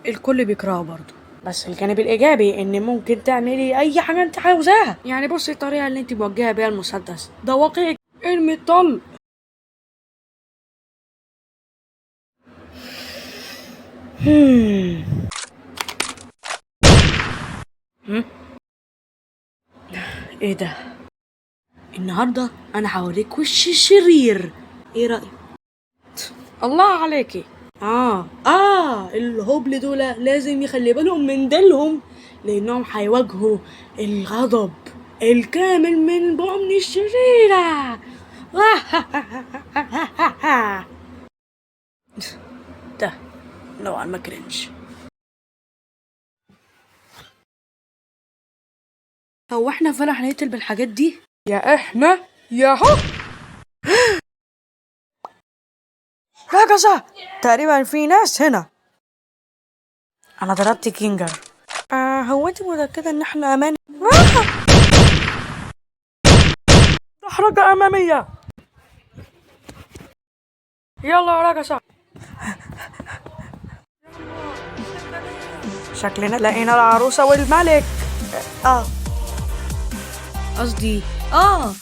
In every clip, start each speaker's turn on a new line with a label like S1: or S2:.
S1: الكل بيكرهه برضه، بس الجانب الإيجابي إن ممكن تعملي أي حاجة أنت عاوزاها. يعني بصي الطريقة اللي أنت موجهة بيها المسدس ده واقعي. ارمي الطلق. هم؟ إيه ده؟ النهاردة أنا هوريك وش الشرير. إيه رأيك؟ الله عليكي. الهبل دول لازم يخلي بالهم من ديلهم، لأنهم هيواجهوا الغضب الكامل من بؤمن الشريرة. ده نوعا ما كرنج. هو احنا فعلا هنقتل بالحاجات دي؟ يا احنا يا هو ركزة. تقريبا في ناس هنا. انا ضربت كينجر. هو انت متأكدة ان احنا امان؟ تحرك امامية. يلا يا ركزة. شكلنا لقينا العروسة والملك. اه قصدي اه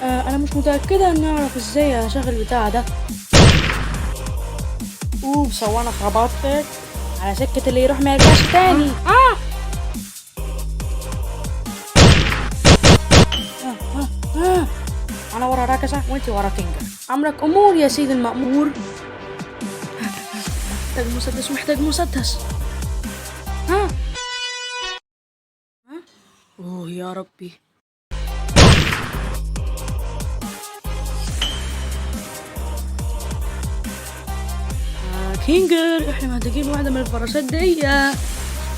S1: انا مش متأكدة ان اعرف ازاي اشغل البتاع ده. وانا خبطتك على سكة اللي يروح ما يرجعش تاني. انا ورا راكزة وانت ورا كينجر. امرك امور يا سيدي المأمور. محتاج مسدس. ها اوه يا ربي. كينجر احنا محتاجين واحدة من الفراشات دي.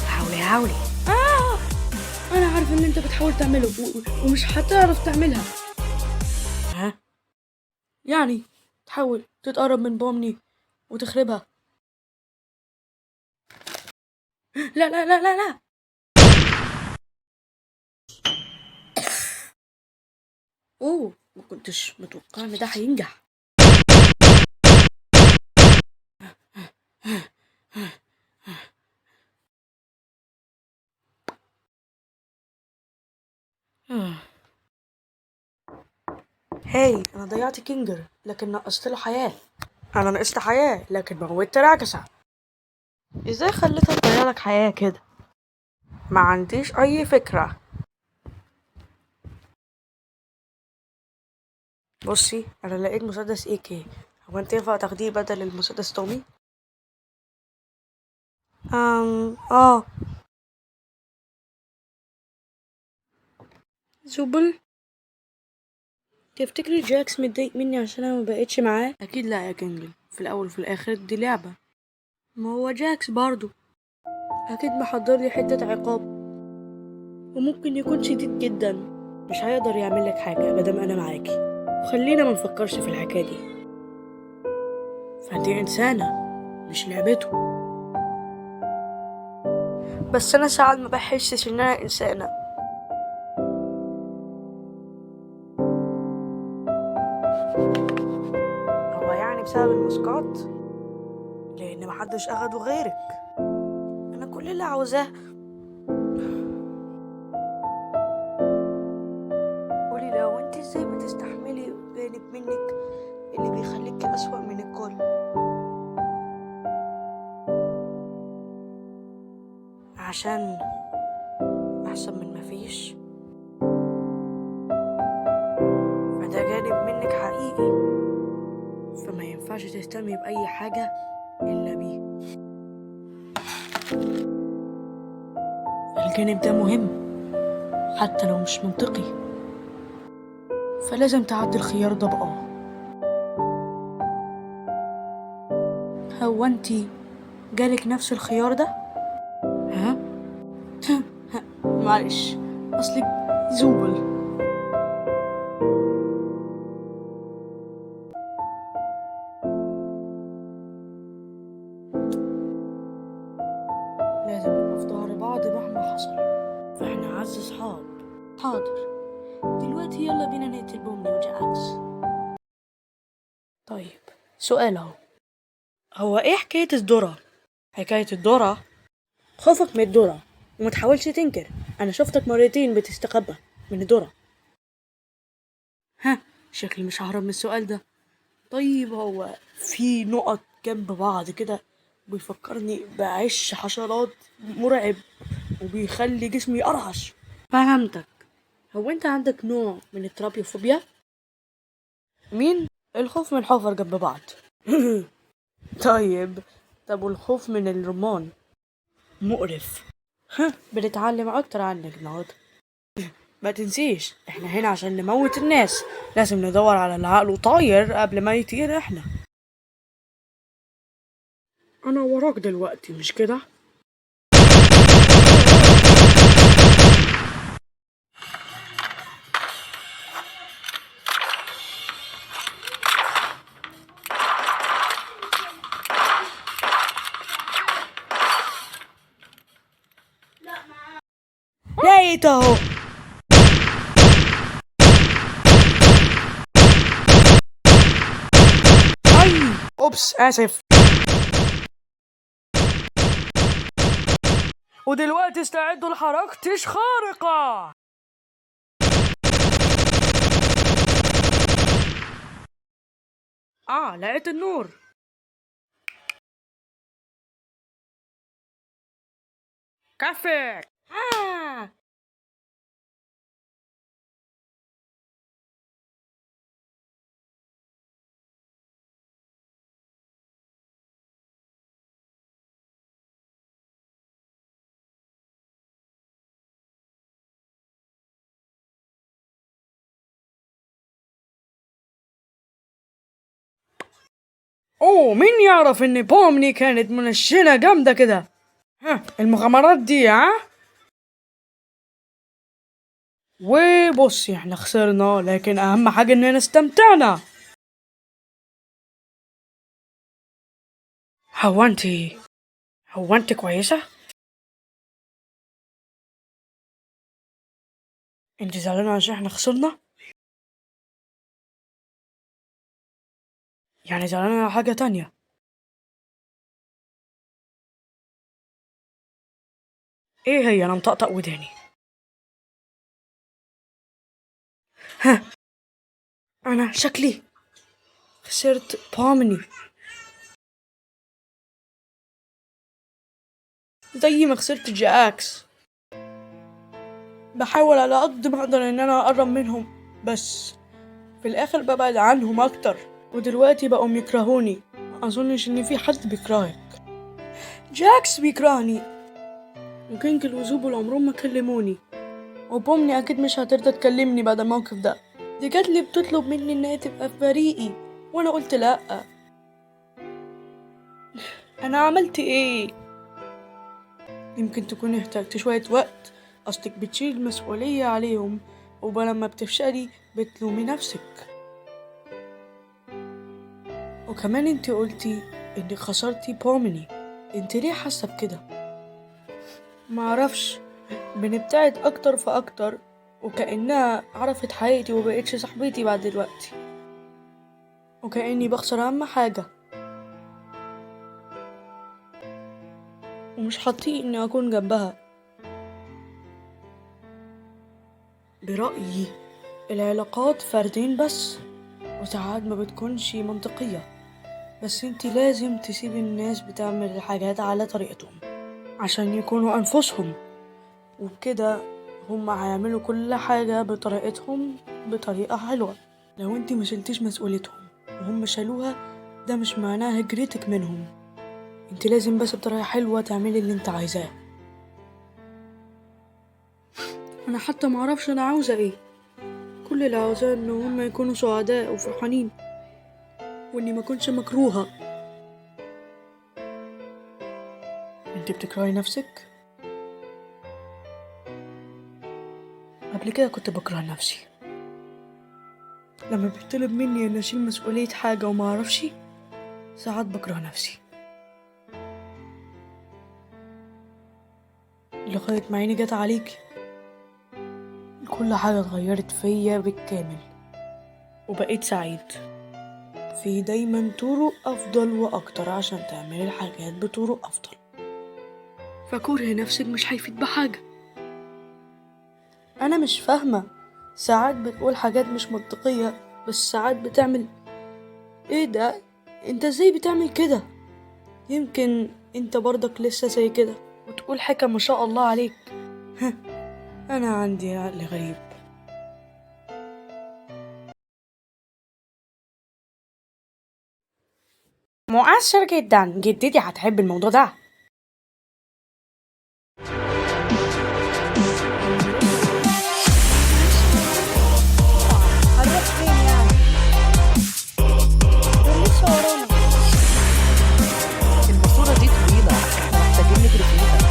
S1: حاولي. آه انا عارف ان انت بتحاول تعمله ومش هتعرف تعملها. ها يعني تحاول تتقرب من بومني وتخربها. لا لا لا لا لا. اوه ما كنتش متوقع ان ده هينجح. هاي انا ضيعت كينجر لكن نقصت له حياة. انا نقصت حياة لكن موتت راكسة. ازاي خليتها تضيع لك حياة كده؟ ما عنديش اي فكرة. بصي انا لقيت مسدس اي كي. هو انت ينفع تاخديه بدل المسدس تومي؟ اه زبل. تفتكري جاكس متضايق مني عشان انا ما بقتش معاه؟ اكيد لا يا كينجل، في الاول وفي الاخر دي لعبة. ما هو جاكس برضو اكيد محضر لي حتة عقاب، وممكن يكون شديد جدا. مش هيقدر يعمل لك حاجة مادام انا معاكي. وخلينا ما نفكرش في الحكاية دي. فانت انسانة مش لعبته. بس انا ساعات ما بحسش ان انا انسانة. هو يعني بسبب المسقط؟ لان محدش اخده غيرك. انا كل اللي عاوزاه قولي لو انت ازاي بتستحملي جانب منك اللي بيخليكي اسوأ من الكل. عشان احسن من مفيش. فده جانب منك حقيقي، فما ينفعش تهتمي بأي حاجة إلا بيه. الجانب ده مهم حتى لو مش منطقي، فلازم تعدي الخيار ده بقى. هو انتي جالك نفس الخيار ده؟ ها؟ معلش اصلك زوبل. لازم نبقى في ظهر بعض مهما حصل، فاحنا اعز صحاب. حاضر. دلوقتي يلا بينا نقتل بومني وجاكس. طيب سؤال اهو، هو ايه حكاية الذرة؟ حكاية الذرة خوفك من الذرة، وما تحاولش تنكر. انا شفتك مرتين بتستخبى من الذرة. ها، شكلي مش ههرب من السؤال ده. طيب هو في نقط جنب بعض كده بيفكرني بعش حشرات مرعب وبيخلي جسمي يقرعش. فهمتك. هو انت عندك نوع من الترابيوفوبيا؟ مين؟ الخوف من الحفر جنب بعض. طيب، طب والخوف من الرمان؟ مقرف. ها، بنتعلم اكتر عنك النهارده. ما تنسيش احنا هنا عشان نموت الناس، لازم ندور على اللي عقله طاير قبل ما يطير احنا. انا وراك دلوقتي مش كده؟ لقيت اهو. اي، اوبس اسف. ودلوقتي استعدوا لحركة خارقة. لقيت النور. كفك. آه. اوه، مين يعرف ان بومني كانت منشنة جامدة كده؟ ها، المغامرات دي وبصي احنا خسرنا، لكن اهم حاجة اننا استمتعنا. هو انتي هو انت كويسة؟ انت زعلانة عشان احنا خسرنا؟ يعني زعلانة على حاجة تانية؟ ايه هي؟ انا مطقطق وداني. ها، انا شكلي خسرت بومني زي ما خسرت جاكس. بحاول على قد ما اقدر ان انا اقرب منهم، بس في الاخر ببعد عنهم اكتر. ودلوقتي بقوا يكرهوني. ما اظنش ان في حد بيكرهك. جاكس بيكرهني، وكينج وزوبل عمرهم ما كلموني، وبومني اكيد مش هترضى تكلمني بعد الموقف ده. دي جات لي بتطلب مني انها تبقى في فريقي، وانا قلت لا. انا عملت ايه؟ يمكن تكوني احتاجت شوية وقت. اصلك بتشيل مسؤولية عليهم، ولما بتفشلي بتلومي نفسك. وكمان انتي قلتي انك خسرتي بومني. انتي ليه حاسة بكده؟ معرفش، بنبتعد اكتر فاكتر، وكأنها عرفت حقيقتي وبقتش صاحبتي بعد دلوقتي، وكأني بخسر اهم حاجة، ومش حاطين اني اكون جنبها. برأيي العلاقات فردين بس، وساعات ما بتكونش منطقية، بس انتي لازم تسيبي الناس بتعمل الحاجات على طريقتهم عشان يكونوا أنفسهم، وبكده هم هيعملوا كل حاجة بطريقتهم بطريقة حلوة. لو انتي ما شلتيش مسؤوليتهم وهم شالوها، ده مش معناه هجرتك منهم. انتي لازم بس بطريقة حلوة تعملي اللي انت عايزاه. انا حتى معرفش انا عاوزة ايه. كل اللي عاوزاه ان هم يكونوا سعداء وفرحانين، واني ما كنتش مكروهة. انت بتكرهي نفسك؟ قبل كده كنت بكره نفسي، لما بيطلب مني ان اشيل مسؤولية حاجة وما اعرفش، ساعات بكره نفسي، لغاية ما عيني جت عليكي. كل حاجة اتغيرت فيا بالكامل، وبقيت سعيد. في دايما طرق أفضل وأكتر عشان تعمل الحاجات بطرق أفضل، فكره نفسك مش هيفيد بحاجة. أنا مش فاهمة، ساعات بتقول حاجات مش منطقية بس ساعات بتعمل. إيه ده؟ أنت إزاي بتعمل كده؟ يمكن أنت برضك لسه زي كده وتقول حكم ما شاء الله عليك. أنا عندي عقل غريب. مؤثر جدا، جدتي هتحب الموضوع ده. هنروح فين يعني؟ دول لسه ورانا.
S2: الماسورة دي طويلة، احنا محتاجين نجري فيها.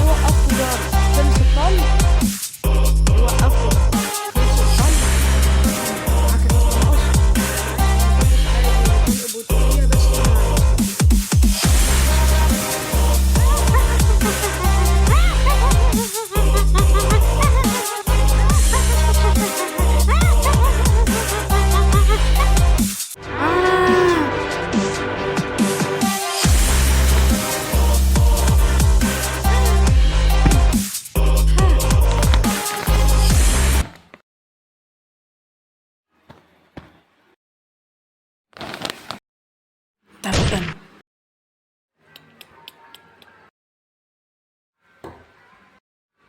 S1: وقفوا جاري، خلص الطل. وقفوا، خلص الطل. عكس القصر. البطولية بس تبا.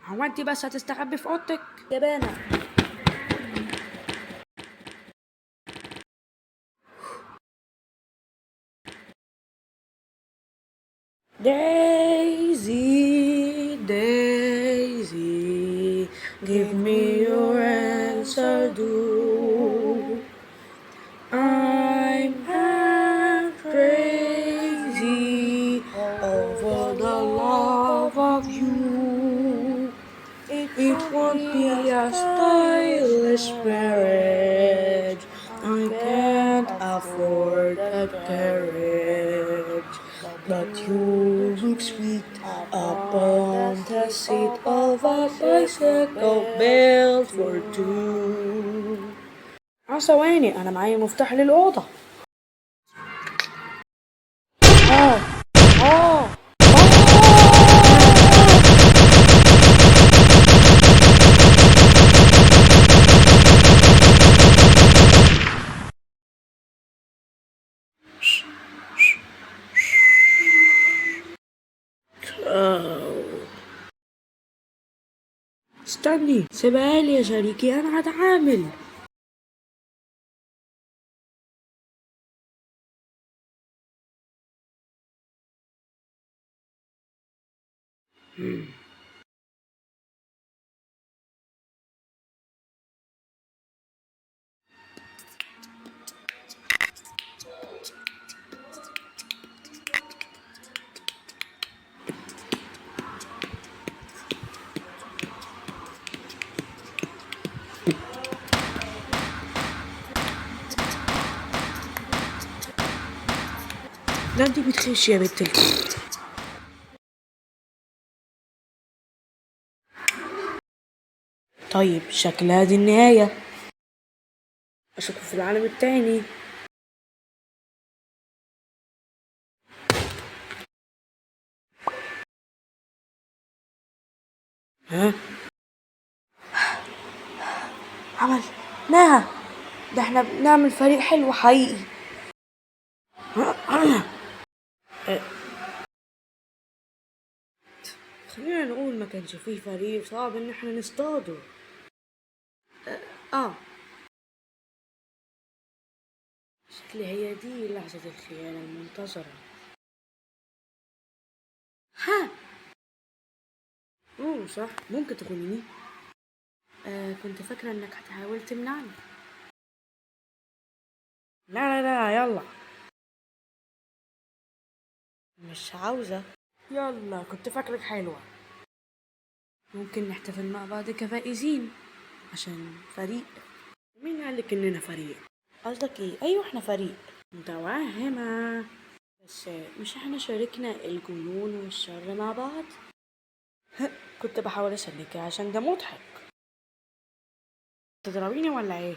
S1: هو انت بس هتستخبي في اوضتك يا بانا؟ Daisy, Daisy, give me your answer, do. I'm half crazy over the love of you. It won't be a stylish marriage. I can't afford a carriage. But you look sweet upon the seat of a bicycle built for two. ثواني، أنا معايا مفتاح للأوضة. آه آه استني، سيبها لي يا شريكي، أنا هتعامل. ده انتي بتخشي يا بنت الكلب. طيب شكلها دي النهاية، أشوفك في العالم التاني. ها؟ عملناها، ده احنا بنعمل فريق حلو حقيقي. خلينا نقول ما كانش فيه فريق صعب ان احنا نصطاده. اه شكلي هي دي لحظة الخيانة المنتظرة. ها صح، ممكن تخونيني. كنت فاكرة انك هتحاول تمنعني. لا لا لا، يلا. مش عاوزة. يلا، كنت فاكرك حلوة. ممكن نحتفل مع بعض كفائزين. عشان فريق. مين قالك اننا فريق؟ قصدك ايه؟ ايوه احنا فريق. متوهمة. بس مش احنا شاركنا الجنون والشر مع بعض؟ كنت بحاول اسليك عشان ده مضحك. تضربيني ولا ايه؟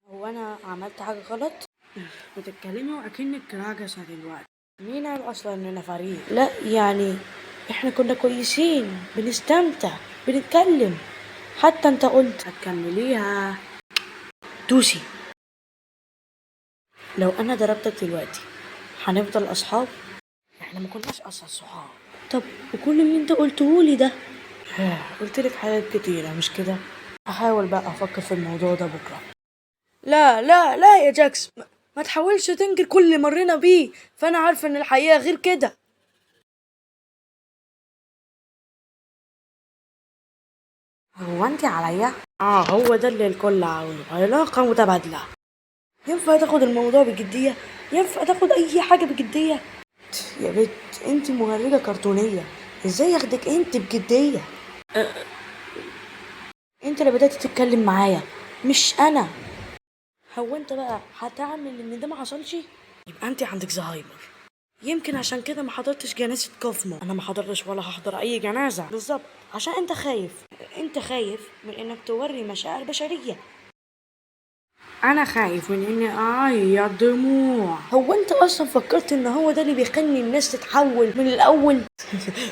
S1: هو انا عملت حاجة غلط؟ بتتكلمي واكنك راجسة دلوقتي. مين قال اصلا اننا فريق؟ لا يعني احنا كنا كويسين، بنستمتع، بنتكلم. حتى انت قلت هتكمليها. توسي، لو انا ضربتك دلوقتي هنفضل اصحاب؟ احنا ما كناش اصلا صحاب. طب وكل اللي انت قلتهولي ده؟ قلت لك حاجات كتيرة مش كده؟ هحاول بقى افكر في الموضوع ده بكرة. لا لا لا يا جاكس، ما تحاولش تنكر كل اللي مرينا بيه، فانا عارفة ان الحقيقة غير كده. هو انت عليا؟ هو ده اللي الكل عاوزه، علاقة متبادلة. ينفع تاخد الموضوع بجدية؟ ينفع تاخد اي حاجة بجدية؟ يا بت انت مهرجة كرتونية، ازاي ياخدك انت بجدية؟ انت اللي بدأت تتكلم معايا مش انا. هو انت بقى هتعمل ان ده ما حصلش؟ يبقى انت عندك زهايمر. يمكن عشان كده ما حضرتش جنازة كوفمو. انا ما حضرتش ولا هحضر اي جنازة بالظبط، عشان انت خايف. انت خايف من انك توري مشاعر بشرية. انا خايف من اني اعيط دموع. هو انت اصلا فكرت ان هو ده اللي بيخلي الناس تتحول من الاول؟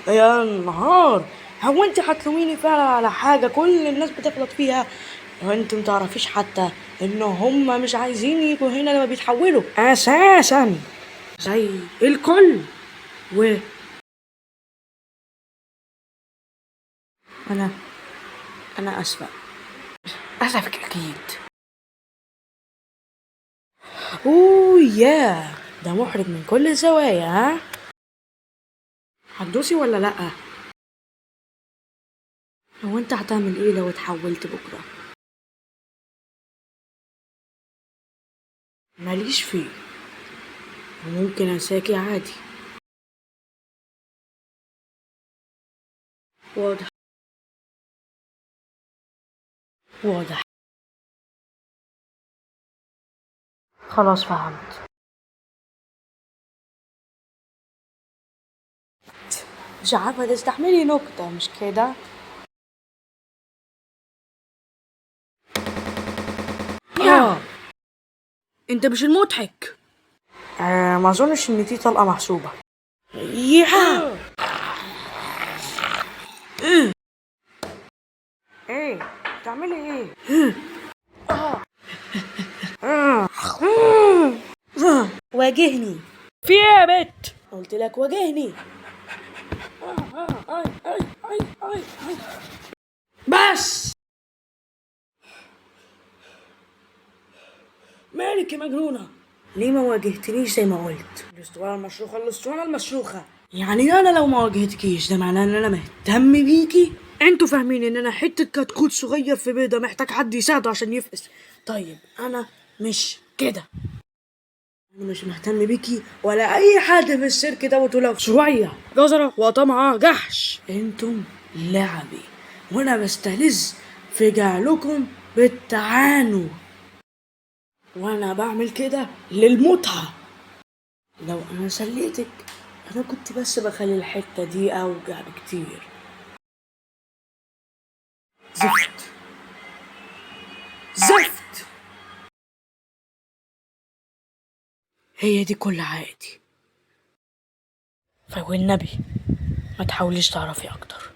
S1: يا نهار، هو انت هتلوميني فعلا على حاجة كل الناس بتغلط فيها؟ وانت متعرفيش حتى ان هما مش عايزين يجوا هنا لما بيتحولوا اساسا زي الكل. و انا انا اسفة. اسفك اكيد. اوه ياه، ده محرج من كل الزوايا. ها، هتدوسي ولا لأ؟ هو انت هتعمل ايه لو اتحولت بكرة؟ ماليش فيه، وممكن انساكي عادي. واضح. واضح. خلاص فهمت. مش عارفة تستحملي نكتة مش كده؟ انت مش المضحك. ما اظنش ان دي طلقة محسوبة. ياها. ايه بتعملي ايه؟ واجهني. في ايه يا بت؟ قلت لك واجهني. بس مالك يا مجنونة؟ ليه ما واجهتنيش زي ما قلت؟ الاسطوانة المشروخة، الاسطوانة المشروخة. يعني انا لو ما واجهتكيش ده معناه ان انا مهتم بيكي؟ انتوا فاهمين ان انا حتة كتكوت صغير في بيضة محتاج حد يساعده عشان يفقس؟ طيب انا مش كده. انا مش مهتم بيكي ولا اي حد في السيرك دوت، ولو شوية جزرة وطمعة جحش. انتم لعبي، وانا بستلذ في جعلكم بالتعانوا، وانا بعمل كده للمتعة. لو انا سليتك انا كنت بس بخلي الحتة دي اوجع بكتير. زفت. زفت. هي دي كل عادي. فوالنبي ما تحاوليش تعرفي اكتر.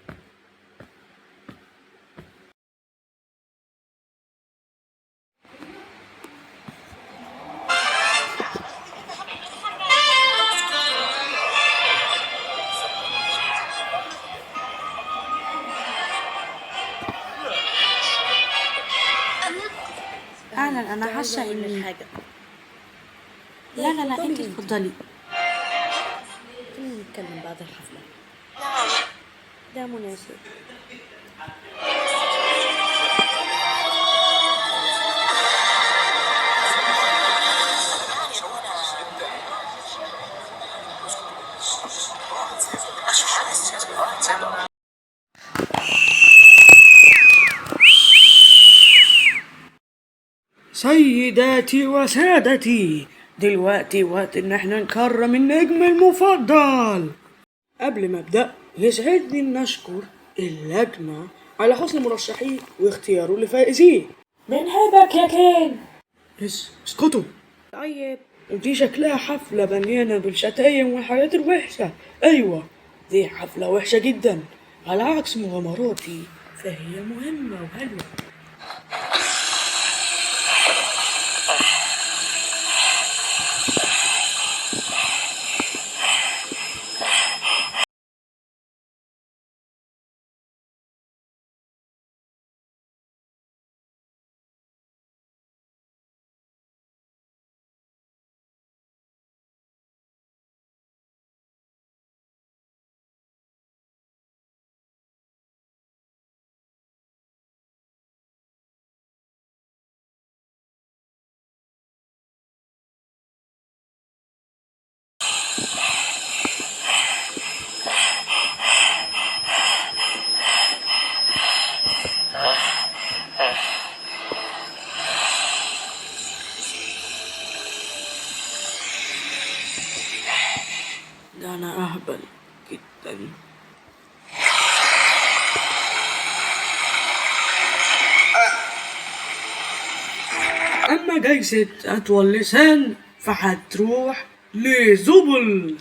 S1: اهلا، انا حاسه اني حاجه. لا لا لا، انت اتفضلي. خلينا نتكلم بعد الحفله. ده مناسب. سيداتي وسادتي، دلوقتي وقت ان احنا نكرم النجم المفضل. قبل ما ابدأ يسعدني ان اشكر اللجنة على حسن مرشحيه واختياره لفائزين. بنحبك يا كين. اسكتوا. طيب، ودي شكلها حفلة مليانة بالشتايم والحاجات الوحشة. ايوه، دي حفلة وحشة جدا، على عكس مغامراتي فهي مهمة وحلوة. ده أنا أهبل جدا. أما جايزة أطول لسان فهتروح لزبل.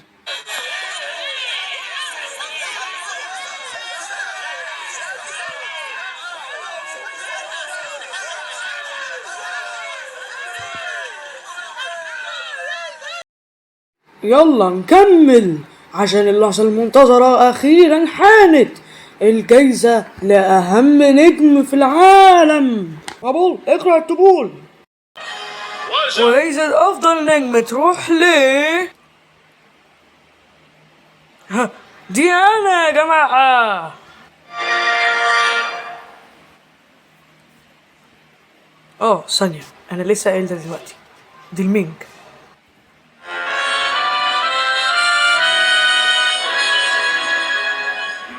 S1: يلا نكمل عشان اللحظة المنتظرة أخيرا حانت. الجايزة لأهم نجم في العالم. قبول، اقرأ الطبول. وجايزة أفضل نجم تروح دي أنا يا جماعة. ثانية، أنا لسه قايل ده دلوقتي. دي المينج.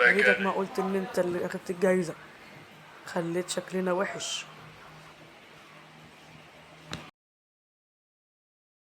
S1: يا ريتك ما قلت ان انت اللي اخدت الجايزة، خليت شكلنا وحش.